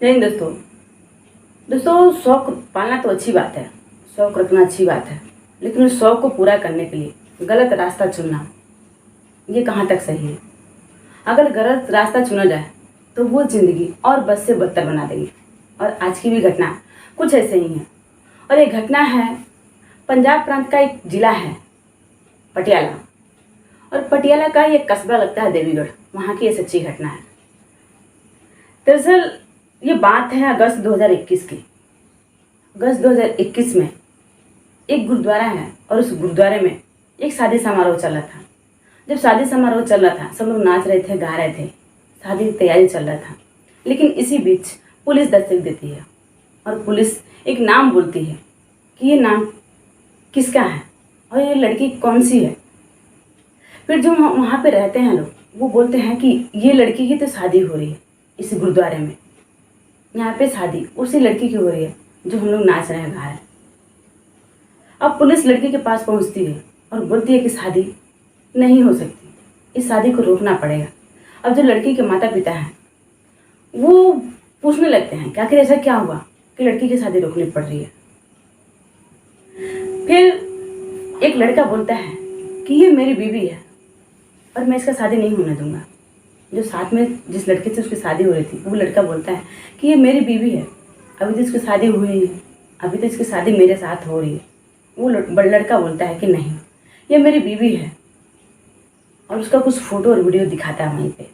नहीं दोस्तों। दोस्तों, शौक पालना तो अच्छी बात है, शौक रखना अच्छी बात है, लेकिन उस शौक को पूरा करने के लिए गलत रास्ता चुनना, ये कहाँ तक सही है। अगर गलत रास्ता चुना जाए तो वो ज़िंदगी और बद से बदतर बना देगी। और आज की भी घटना कुछ ऐसे ही है। और ये घटना है पंजाब प्रांत का एक ज़िला है पटियाला। और पटियाला का ये कस्बा लगता है देवीगढ़, वहाँ की ये सच्ची घटना है। दरअसल ये बात है अगस्त 2021 की। अगस्त 2021 में एक गुरुद्वारा है और उस गुरुद्वारे में एक शादी समारोह चल रहा था। जब शादी समारोह चल रहा था, सब लोग नाच रहे थे, गा रहे थे, शादी की तैयारी चल रहा था। लेकिन इसी बीच पुलिस दस्तक देती है और पुलिस एक नाम बोलती है कि ये नाम किसका है और ये लड़की कौन सी है। फिर जो वहाँ पे रहते हैं लोग, वो बोलते हैं कि ये लड़की की तो शादी हो रही है इस गुरुद्वारे में, यहाँ पे शादी उसी लड़की की हो रही है जो हम लोग नाच रहे हैं, गा रहे हैं। अब पुलिस लड़की के पास पहुँचती है और बोलती है कि शादी नहीं हो सकती, इस शादी को रोकना पड़ेगा। अब जो लड़की के माता पिता हैं वो पूछने लगते हैं कि आखिर ऐसा क्या हुआ कि लड़की की शादी रोकनी पड़ रही है। फिर एक लड़का बोलता है कि ये मेरी बीवी है और मैं इसका शादी नहीं होने दूंगा। जो साथ में जिस लड़के से उसकी शादी हो रही थी, वो लड़का बोलता है कि ये मेरी बीवी है, अभी तो इसकी शादी हुई है, अभी तो इसकी शादी मेरे साथ हो रही है। वो लड़का बोलता है कि नहीं, ये मेरी बीवी है। और उसका कुछ फ़ोटो और वीडियो दिखाता है वहीं पे।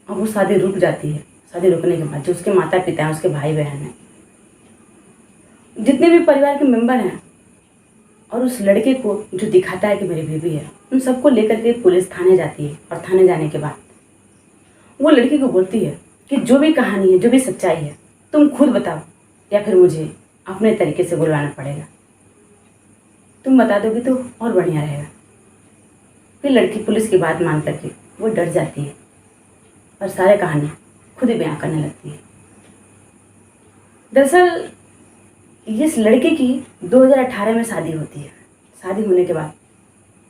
और वो शादी रुक जाती है। शादी रुकने के बाद जो उसके माता पिता हैं, उसके भाई बहन हैं, जितने भी परिवार के मेंबर हैं, और उस लड़के को जो दिखाता है कि मेरी बीवी है, उन सबको लेकर के पुलिस थाने जाती है। और थाने जाने के बाद वो लड़की को बोलती है कि जो भी कहानी है, जो भी सच्चाई है, तुम खुद बताओ या फिर मुझे अपने तरीके से बुलवाना पड़ेगा। तुम बता दोगे तो और बढ़िया रहेगा। फिर लड़की पुलिस की बात मान करके वो डर जाती है और सारे कहानी खुद ही बयां करने लगती है। दरअसल इस लड़के की 2018 में शादी होती है। शादी होने के बाद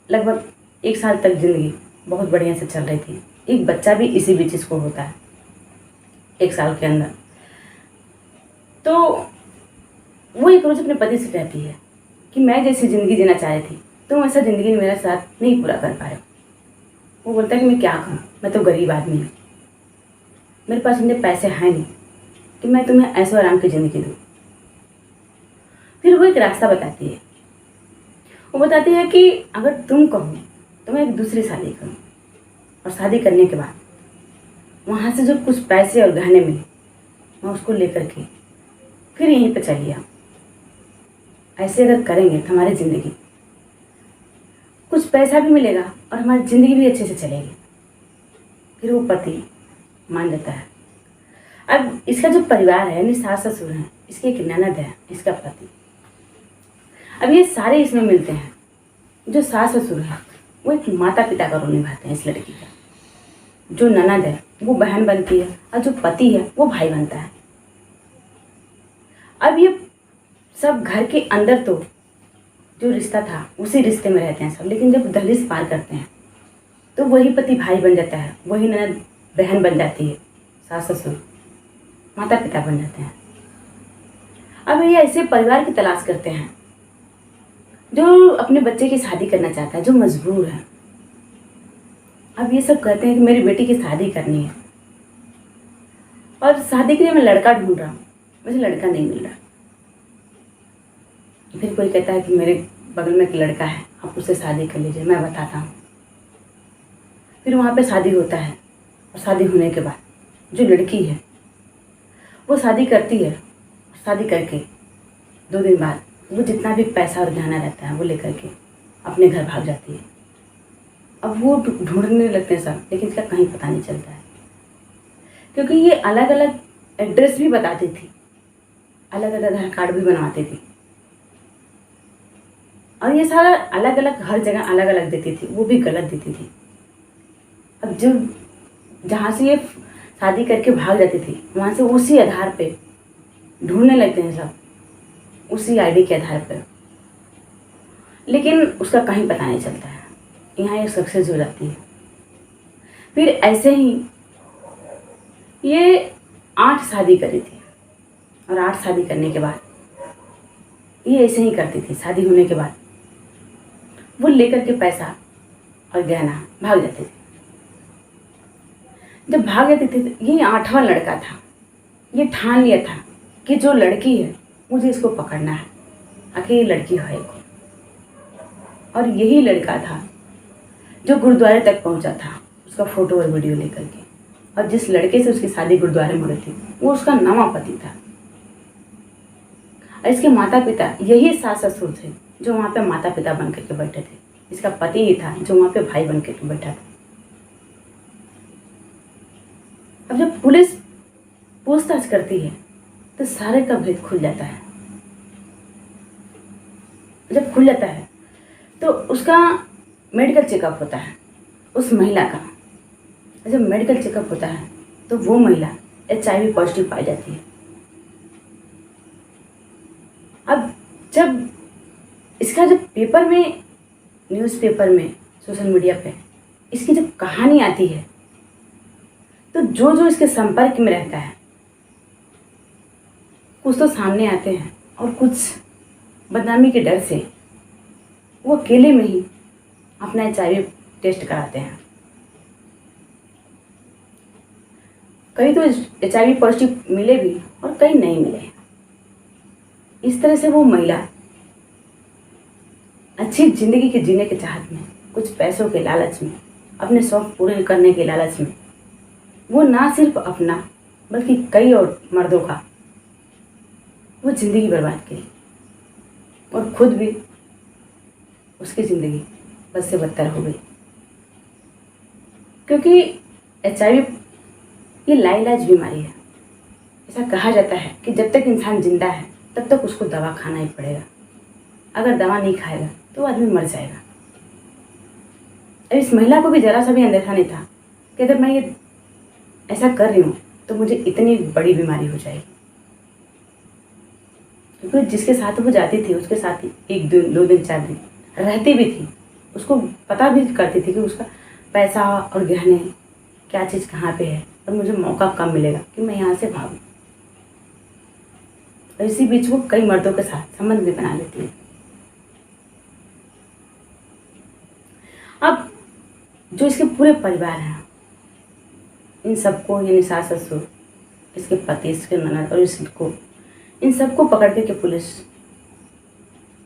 लगभग 1 साल तक ज़िंदगी बहुत बढ़िया से चल रही थी। एक बच्चा भी इसी बीच इसको होता है 1 साल के अंदर। तो वो एक रोज़ अपने पति से कहती है कि मैं जैसी ज़िंदगी जीना चाह रही थी, तुम ऐसा ज़िंदगी मेरे साथ नहीं पूरा कर पा रहे हो। वो बोलता है कि मैं क्या करूँ, मैं तो गरीब आदमी हूँ, मेरे पास इतने पैसे हैं नहीं कि मैं तुम्हें ऐशो आराम की ज़िंदगी दूँ। फिर वो एक रास्ता बताती है। वो बताती है कि अगर तुम कहो तो मैं एक दूसरी शादी करूँ, और शादी करने के बाद वहाँ से जो कुछ पैसे और गहने मिले, मैं उसको लेकर के फिर यहीं पर चली आऊँ। ऐसे अगर करेंगे तो हमारी ज़िंदगी, कुछ पैसा भी मिलेगा और हमारी ज़िंदगी भी अच्छे से चलेगी। फिर वो पति मान जाता है। अब इसका जो परिवार है, यानी सास ससुर हैं, इसकी एक ननद है, इसका पति, अब ये सारे इसमें मिलते हैं। जो सास ससुर है वो एक माता पिता का रोल निभाते हैं इस लड़की का। जो ननद है वो बहन बनती है और जो पति है वो भाई बनता है। अब ये सब घर के अंदर तो जो रिश्ता था उसी रिश्ते में रहते हैं सब, लेकिन जब दहलीज पार करते हैं तो वही पति भाई बन जाता है, वही ननद बहन बन जाती है, सास ससुर माता पिता बन जाते हैं। अब ये ऐसे परिवार की तलाश करते हैं जो अपने बच्चे की शादी करना चाहता है, जो मजबूर है। अब ये सब कहते हैं कि मेरी बेटी की शादी करनी है और शादी के लिए मैं लड़का ढूंढ रहा हूँ, मुझे लड़का नहीं मिल रहा। फिर कोई कहता है कि मेरे बगल में एक लड़का है, आप उससे शादी कर लीजिए, मैं बताता हूँ। फिर वहाँ पे शादी होता है और शादी होने के बाद जो लड़की है वो शादी करती है। शादी करके 2 दिन बाद वो जितना भी पैसा और गहना रहता है वो लेकर के अपने घर भाग जाती है। अब वो ढूंढने लगते हैं सब, लेकिन इसका कहीं पता नहीं चलता है, क्योंकि ये अलग अलग एड्रेस भी बताती थी, अलग अलग आधार कार्ड भी बनवाती थी, और ये सारा अलग अलग हर जगह अलग अलग देती थी, वो भी गलत देती थी। अब जब जहाँ से ये शादी करके भाग जाती थी, वहाँ से उसी आधार पे ढूंढने लगते हैं सब, उसी आईडी के आधार पर, लेकिन उसका कहीं पता नहीं चलता है। यहाँ ये सक्सेस हो जाती है। फिर ऐसे ही ये 8 शादी करी थी और 8 शादी करने के बाद ये ऐसे ही करती थी। शादी होने के बाद वो लेकर के पैसा और गहना भाग जाते थे। जब भाग जाते थे तो ये 8वां लड़का था। ये ठान लिया था कि जो लड़की है मुझे इसको पकड़ना है, आखिर ये लड़की है को। और यही लड़का था जो गुरुद्वारे तक पहुंचा था उसका फोटो और वीडियो लेकर के, और जिस लड़के से उसकी शादी गुरुद्वारे में हो रही थी वो उसका नवा पति था। और इसके माता पिता यही सास ससुर थे जो वहाँ पे माता पिता बन करके बैठे थे। इसका पति ही था जो वहाँ पे भाई बन करके बैठा था। अब जब पुलिस पूछताछ करती है तो सारे का भेद खुल जाता है। जब खुल जाता है तो उसका मेडिकल चेकअप होता है उस महिला का। जब मेडिकल चेकअप होता है तो वो महिला HIV पॉजिटिव पाई जाती है। अब जब इसका जब पेपर में, न्यूज़पेपर में, सोशल मीडिया पे इसकी जब कहानी आती है तो जो जो इसके संपर्क में रहता है कुछ तो सामने आते हैं और कुछ बदनामी के डर से वो अकेले में ही अपना HIV टेस्ट कराते हैं। कई तो HIV पॉजिटिव मिले भी और कई नहीं मिले। इस तरह से वो महिला अच्छी जिंदगी के जीने के चाहत में, कुछ पैसों के लालच में, अपने शौक पूरे करने के लालच में वो ना सिर्फ अपना बल्कि कई और मर्दों का वो ज़िंदगी बर्बाद की और खुद भी उसकी ज़िंदगी बद से बदतर हो गई। क्योंकि HIV ये लाइलाज बीमारी है। ऐसा कहा जाता है कि जब तक इंसान जिंदा है तब तक उसको दवा खाना ही पड़ेगा। अगर दवा नहीं खाएगा तो आदमी मर जाएगा। अब इस महिला को भी ज़रा सा भी अंदेशा नहीं था कि अगर मैं ये ऐसा कर रही हूँ तो मुझे इतनी बड़ी बीमारी हो जाएगी। क्योंकि जिसके साथ वो जाती थी उसके साथ ही 1 दिन 2 दिन 4 दिन रहती भी थी। उसको पता भी करती थी कि उसका पैसा और गहने क्या चीज़ कहाँ पे है और मुझे मौका कब मिलेगा कि मैं यहाँ से भागूँ। और इसी बीच वो कई मर्दों के साथ संबंध भी बना लेती है। अब जो इसके पूरे परिवार हैं इन सबको, यानी सास ससुर, इसके पति, इसके ननद और इसको, इन सबको पकड़ के पुलिस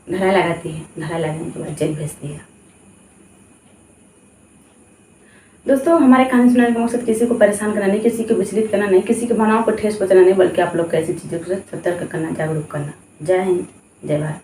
धराई लगाती है। धराई लगाने के बाद जेल भेजती है। दोस्तों, हमारे कहानी सुनाने का मकसद किसी को परेशान करना नहीं, किसी को विचलित करना नहीं, किसी की भावनाओं को ठेस पहुंचाना नहीं, बल्कि आप लोग को ऐसी चीज़ों से सतर्क करना, जागरूक करना। जय हिंद, जय भारत।